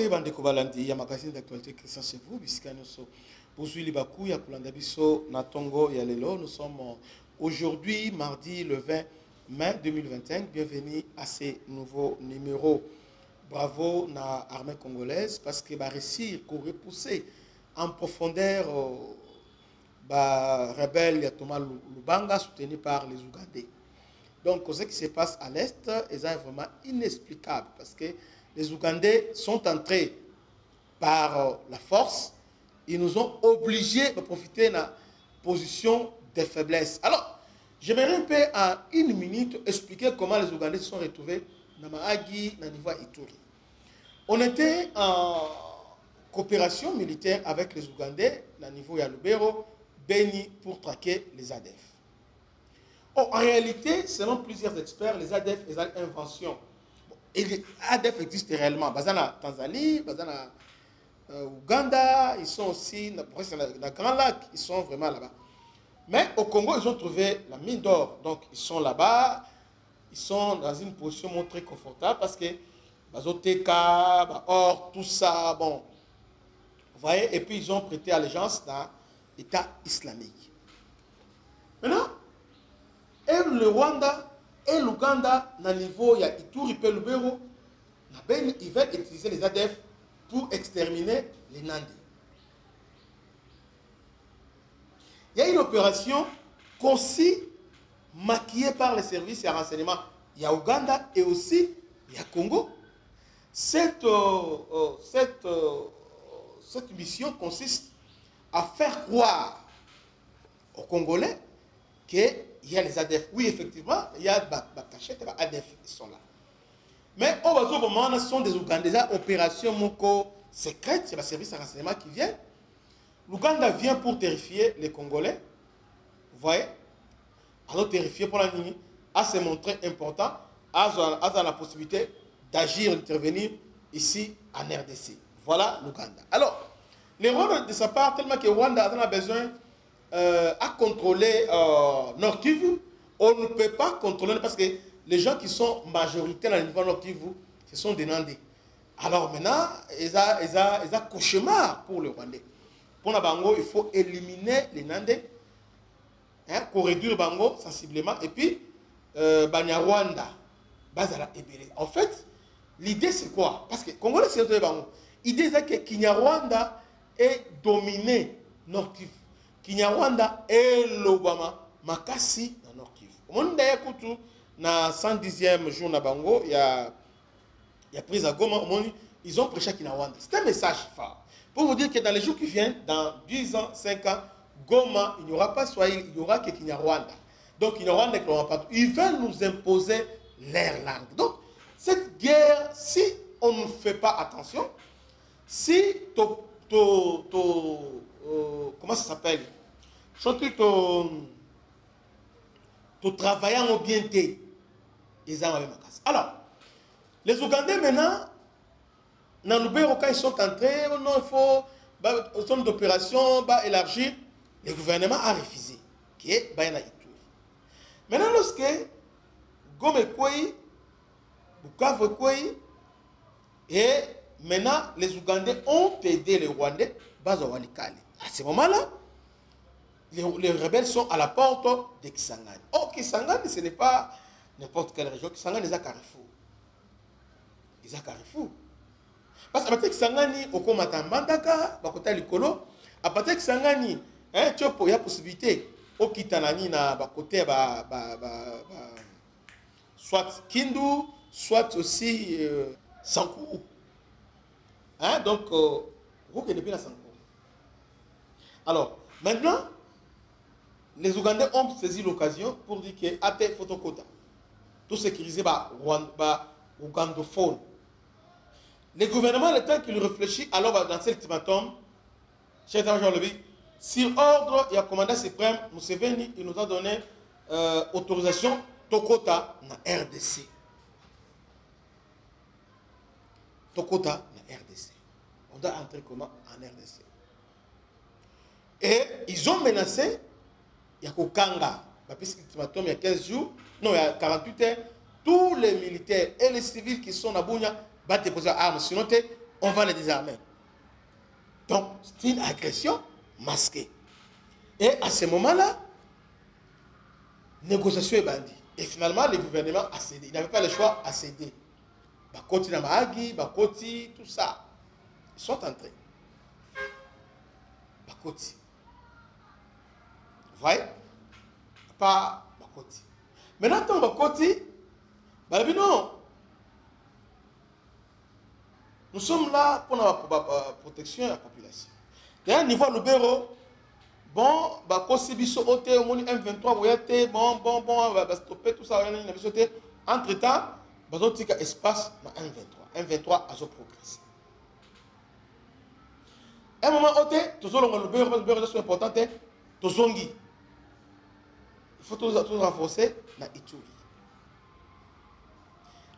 Ok, bandeko balandi ya magazine d'actualité Christian chez vous, biskanyoso. Bozuli baku ya kulanda biso na tongo ya lelo. Nous sommes aujourd'hui mardi le 20 mai 2025. Bienvenue à ce nouveau numéro. Bravo na armée congolaise parce que va réussir pour repousser en profondeur rebelle ya Thomas Lubanga soutenu par les Ougandais. Donc ce qui se passe à l'est est vraiment inexplicable parce que les Ougandais sont entrés par la force. Ils nous ont obligés de profiter de la position de faiblesse. Alors, j'aimerais un peu en une minute expliquer comment les Ougandais se sont retrouvés dans Mahagi, dans le niveau Ituri. On était en coopération militaire avec les Ougandais, dans le niveau Yalubero, Beni, pour traquer les ADF. Oh, en réalité, selon plusieurs experts, les ADF sont une invention. Et les ADF existent réellement. Bazana Tanzanie, Bazana Ouganda, ils sont aussi dans le Grand Lac, ils sont vraiment là-bas. Mais au Congo, ils ont trouvé la mine d'or. Donc, ils sont là-bas, ils sont dans une position très confortable parce que Bazoteka, Or, tout ça, bon. Vous voyez, et puis ils ont prêté allégeance dans l'État islamique. Maintenant, et le Rwanda et l'Ouganda, dans le niveau, il y a Ituri, Lubero, ils veulent utiliser les ADF pour exterminer les Nandi. Il y a une opération conçue, maquillée par les services et renseignements. Il y a Ouganda et aussi il y a Congo. Cette mission consiste à faire croire aux Congolais qu'il y a les ADF. Oui, effectivement, il y a des cachettes, les ADF qui sont là. Mais au moment, ce sont des Ougandais, des opérations secrètes, c'est le service de renseignement qui vient. L'Ouganda vient pour terrifier les Congolais. Vous voyez? Alors, terrifier pour la nuit, à se montrer important, à la possibilité d'agir, d'intervenir ici en RDC. Voilà l'Ouganda. Alors, les rôles de sa part, tellement que Rwanda a besoin à contrôler Nord Kivu, on ne peut pas contrôler parce que les gens qui sont majoritaires dans le niveau Nord Kivu, ce sont des Nandais. Alors maintenant, ils ont cauchemar pour le Rwandais. Pour la Bango, il faut éliminer les Nandais, hein, pour réduire Bango sensiblement, et puis Banyarwanda, Bazala Ebele. En fait, l'idée c'est quoi? Parce que Congolais c'est le Bango. L'idée c'est que Kinyarwanda est dominé Nord Kivu. Kinyarwanda et l'Obama makasi dans Nord Kivu. Au moment où na 110e jour na Bango, il y a prise à Goma, ils ont prêché à Kinyarwanda. C'est un message fort. Pour vous dire que dans les jours qui viennent, dans 10 ans, 5 ans, Goma, il n'y aura pas Swahili, il n'y aura que Kinyarwanda. Donc Kinyarwanda ne croit pas. Ils veulent nous imposer leur langue. Donc cette guerre, si on ne fait pas attention, si comment ça s'appelle? Tu travailles en bien té. Alors, les Ougandais maintenant, dans le bureau, quand ils sont entrés, non, il faut, au centre d'opération, élargir. Le gouvernement a refusé. Qui est Bayana Ituri. Maintenant, lorsque Gome Kouy, Bukavu Kouy, et maintenant, les Ougandais ont aidé les Rwandais, Bazawalikali. À ce moment-là, les rebelles sont à la porte de Kisangani. Or, Kisangani, ce n'est pas n'importe quelle région. Kisangani, ils ont Carrefour. Ils ont Carrefour. Parce qu'à partir de Kisangani, au Komata Mandaka, Bakota Likolo, à partir de Kisangani, il y a possibilité, au Kitanani, na Bakote, soit Kindu, soit aussi Sankou. Hein? Donc, vous connaissez bien la Sankou. Alors, maintenant, les Ougandais ont saisi l'occasion pour dire que AT Photokota, tout sécurisé par Ougandophone. Le gouvernement, le temps qu'il réfléchit, alors va lancer l'ultimatum, chef d'état-major Lebi, sur ordre, il y a commandant suprême, Museveni, il nous a donné autorisation Tokota na RDC. Tokota na RDC. On doit entrer comment en RDC. Et ils ont menacé, il y a Kokanga, il y a 15 jours, non, il y a 48 heures, tous les militaires et les civils qui sont à Bounia vont déposer armes. Sinon, on va les désarmer. Donc, c'est une agression masquée. Et à ce moment-là, négociation est bandie. Et finalement, le gouvernement a cédé. Il n'avait pas le choix à céder. Bakoti Namahagi, Bakoti, tout ça. Ils sont entrés. Bakoti. Vous voyez? Pas Bakoti. Maintenant, quand Bakoti, non. Nous sommes là pour la protection de la population. D'ailleurs, niveau Lubero, bon, Bakosi Biso Ote, au moins M23, voyez, bon, on va stopper tout ça, entre-temps, Bazotika espace dans M23. M23 a progressé. À un moment, Ote, tous les Lubero sont importants, Tozongi. Il faut tout renforcer dans Ituri.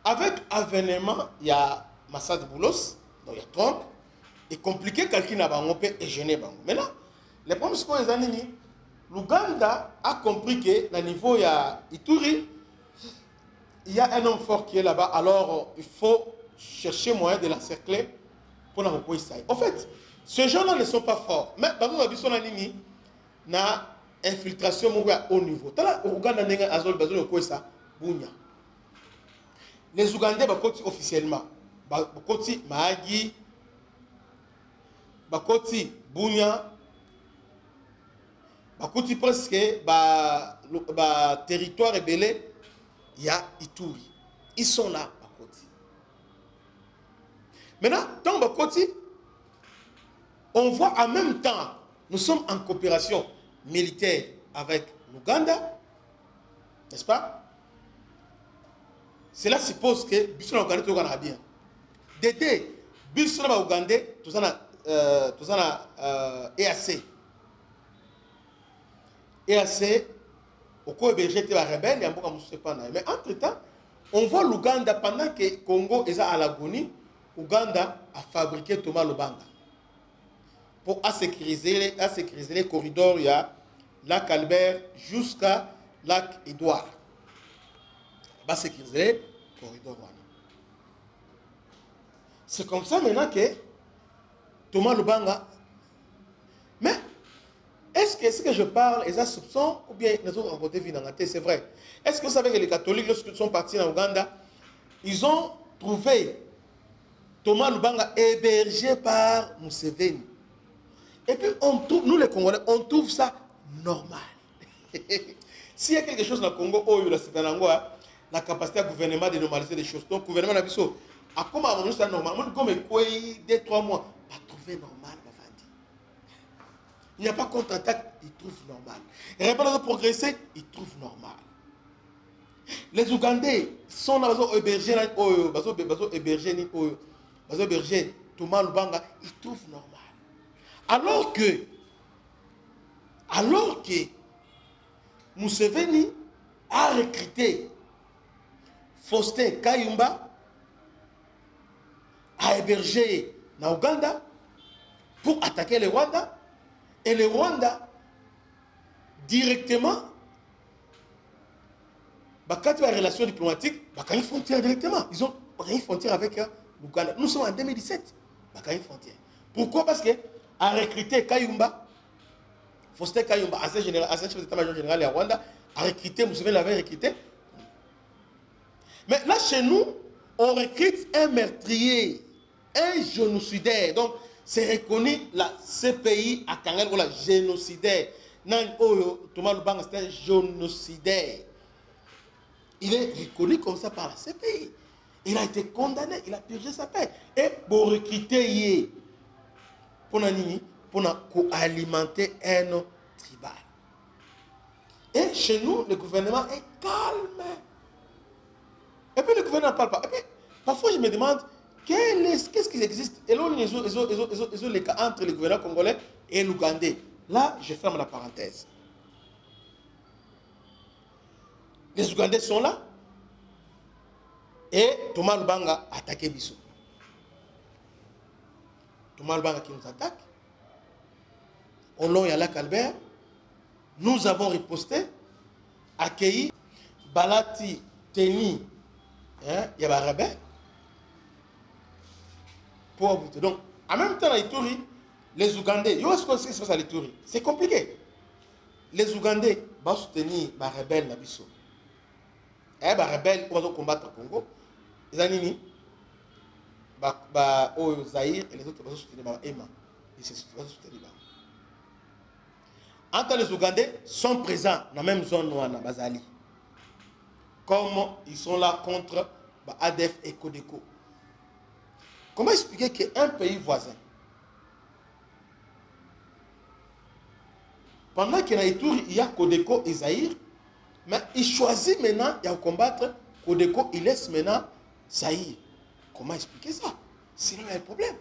Avec avènement, il y a Massad Boulos, donc il y a Trump, et compliqué, quelqu'un n'a pas et gêné. Maintenant, les problèmes sont les années, l'Ouganda a compris que, à niveau, il y a Ituri, il y a un homme fort qui est là-bas, alors il faut chercher moyen de l'encercler pour l'envoyer ça. En fait, ces gens-là ne sont pas forts. Mais, par exemple, ils ont une infiltration à haut niveau. L'Ouganda a besoin les Ougandais bakoti officiellement. Bakoti Mahagi, bakoti Bunya, bakoti presque territoire rebellé, il y a Ituri. Ils sont là, bakoti. Maintenant, dans bakoti, on voit en même temps, nous sommes en coopération militaire avec l'Ouganda, n'est-ce pas? Cela suppose que Bissona Ougandais tout va bien. D'été, Bissona Ougandais tout ça na EAC. EAC, au cours hébergé était rebelle, il y a beaucoup de pas. Mais entre-temps, on voit l'Ouganda pendant que Congo est à l'agonie, Ouganda a fabriqué Thomas Lubanga pour sécuriser les corridors, il y a lac Albert jusqu'à lac Édouard. Va sécuriser le corridor. C'est comme ça maintenant que Thomas Lubanga. Mais est-ce que ce que je parle est un soupçon ou bien les autres rencontrés Vinangate? C'est vrai. Est-ce que vous savez que les catholiques, lorsqu'ils sont partis en Ouganda, ils ont trouvé Thomas Lubanga hébergé par Museveni? Et puis on trouve, nous les Congolais, on trouve ça normal. S'il y a quelque chose dans le Congo, la capacité du gouvernement de normaliser les choses. Donc, le gouvernement a dit, à comment on ça normal, comme 2-3 mois, pas trouver normal. Il n'y a pas contre-attaque, il trouve normal. Il n'y a pas de progresser, il trouve normal. Les Ougandais sont là, hébergés, Thomas Lubanga, ils trouvent normal. Alors que Museveni a recruté Faustin Kayumba, a hébergé en Ouganda pour attaquer le Rwanda. Et le Rwanda, directement, quand il y a une relation diplomatique, il y a une frontière directement. Ils ont une frontière avec l'Ouganda. Nous sommes en 2017. Il y a une frontière. Pourquoi? Parce que a recruté Kayumba, Faustin Kayumba, ancien chef d'état-major général de Rwanda, a recruté, Museveni l'avait recruté. Mais là, chez nous, on recrute un meurtrier, un génocidaire. Donc, c'est reconnu la CPI à Kangal ou la génocidaire. Thomas Lubanga, c'est un génocidaire. Il est reconnu comme ça par la CPI. Il a été condamné, il a purgé sa peine. Et pour recruter, pour alimenter un tribal. Et chez nous, le gouvernement est calme. Et puis le gouvernement ne parle pas. Et puis, parfois, je me demande, qu'est-ce qui existe? Et là, ils ont les cas entre le gouvernement congolais et l'Ougandais. Là, je ferme la parenthèse. Les Ougandais sont là. Et Thomas Lubanga a attaqué Bissau. Thomas Lubanga qui nous attaque. Au long, il y a lac Albert. Nous avons riposté, accueilli Balati Teni. Il y a un rebelle. pour Mobutu. Donc, en même temps, à Ituri, les Ougandais, ce qui se passe à l'Ituri, c'est compliqué. Les Ougandais vont soutenir les rebelles Nabiso. Et les rebelles qui vont combattre le Congo, les Anini, les Zaïre et les autres vont soutenir les Emma. Ils vont soutenir. Entre les Ougandais sont présents dans la même zone où on a Bazali. Comme ils sont là contre ADF et Codeco. Comment expliquer qu'un pays voisin, pendant qu'il y a Ituri, il y a Codeco et Zaïre, mais il choisit maintenant de combattre Codeco, il laisse maintenant Zaïre. Comment expliquer ça? Sinon, il y a un problème.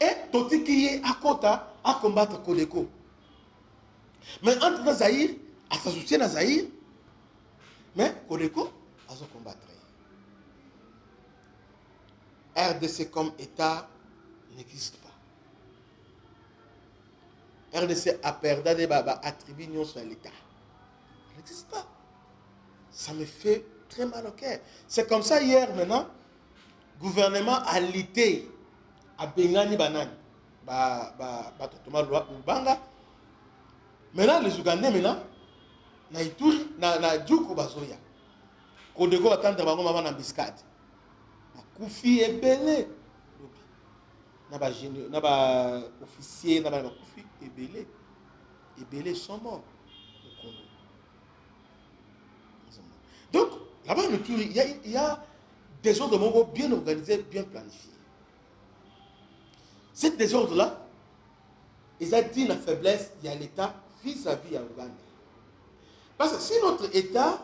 Et Toti qui est à Kota à combattre Codeco. Mais entre Zaïre, à sa soutien à Zaïre, mais Codeco, à se combattre. RDC comme État n'existe pas. RDC a perdu des attributions sur l'État. Il n'existe pas. Ça me fait très mal au cœur. C'est comme ça hier maintenant, le gouvernement a lité à Bengani Banani. Maintenant, les Ougandais, maintenant, na Ituri, na Djoukou Bazoya. Kodego attendre maman na biscade. Na Koufi est belé. Na ba officier, na ba Koufi est belé. Et belé sont morts au Congo. Donc, là-bas, il y a des ordres de Mongo bien organisés, bien planifiés. Cette désordre-là, ils ont dit la faiblesse, il y a l'État vis-à-vis de l'Ouganda. Parce que si notre État,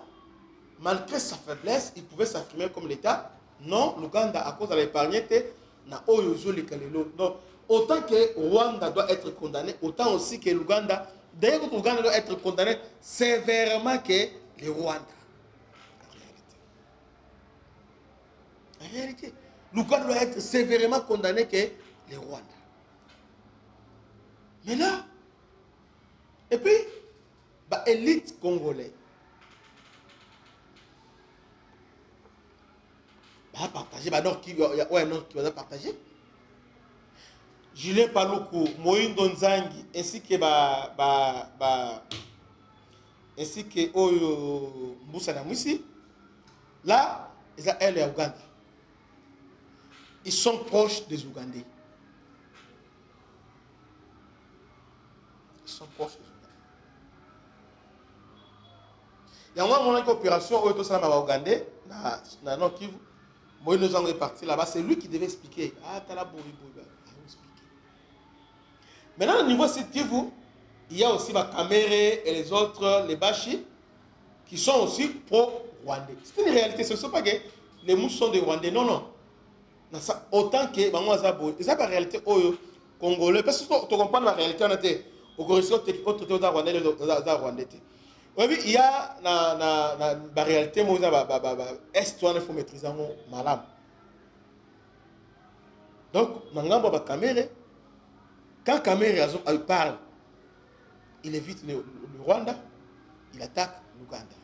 malgré sa faiblesse, il pouvait s'affirmer comme l'État, non, l'Ouganda, à cause de l'épargne, n'a oyozo les kalelo. Donc, autant que Rwanda doit être condamné, autant aussi que l'Ouganda, d'ailleurs, l'Ouganda doit être condamné sévèrement que le Rwanda. En réalité, l'Ouganda doit être sévèrement condamné que le Rwanda. Mais là, et puis, l'élite congolaise, partager, qui va partager. Julien Paluku, Moïse Nzangi, ainsi que Moussa Namouissi, là, elle est à Ouganda. Ils sont proches des Ougandais. Ils sont proches des Ougandais. Il y a un moment une opération où il y a un Ougandais, dans le Kivu, Moïse Nzangi est parti là-bas, c'est lui qui devait expliquer. Ah, t'as la bourri. Maintenant, au niveau de Kivu, il y a aussi les Kaméré et les autres, les Bashi, qui sont aussi pro-rwandais. C'est une réalité, ce ne sont pas que les mouches sont des Rwandais, non, non. Autant que, c'est la réalité congolais, parce que tu comprends la réalité, on a été au correction autre côté Rwandais. Oui, il y a la réalité, est-ce qu'il faut maîtriser malade. Donc, dans Kaméré, quand Kaméré parle, il évite le Rwanda, il attaque l'Ouganda.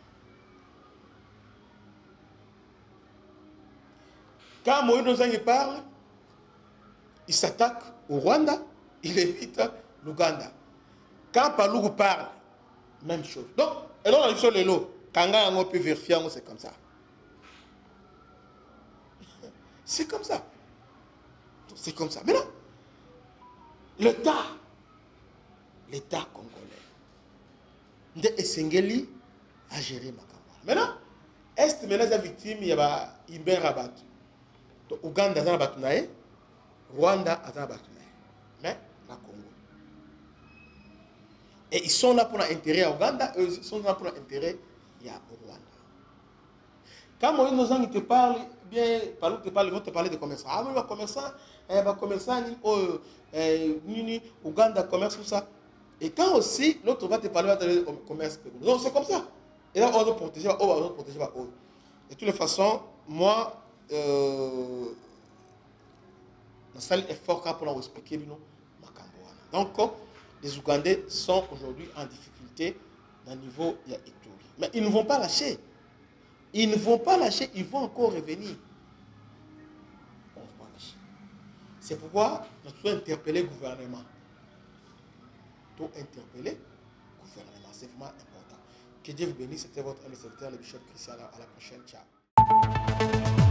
Quand Moïse Nzangi parle, il s'attaque au Rwanda, il évite l'Ouganda. Quand Paluku parle, même chose. Donc, et là, sur les lots, quand on peut vérifier, c'est comme ça. C'est comme ça. C'est comme ça. Maintenant, l'État congolais, de Essengeli a géré Makamba. Maintenant, est-ce que les victimes, il y a Imber Rabat? Ouganda a battu, Rwanda a battu, mais la Congo. Et ils sont là pour l'intérêt à Ouganda, et ils sont là pour l'intérêt au Rwanda. Quand Moïse Nzangi te parle, bien, ils vont te parler de commerçants. Ah, mais les commerçants, Ouganda, commerce, tout ça. Et quand aussi, l'autre va te parler de commerce. Donc c'est comme ça. Et là, on doit protéger, on doit protéger. De toutes les façons, moi, la salle est fort pour nous expliquer donc les Ougandais sont aujourd'hui en difficulté dans le niveau de Ituri. Mais ils ne vont pas lâcher. Ils ne vont pas lâcher, ils vont encore revenir. C'est pourquoi nous devons interpeller le gouvernement. Nous devons interpeller le gouvernement. C'est vraiment important. Que Dieu vous bénisse. C'était votre ami serviteur, le bishop Christian. À la prochaine. Ciao.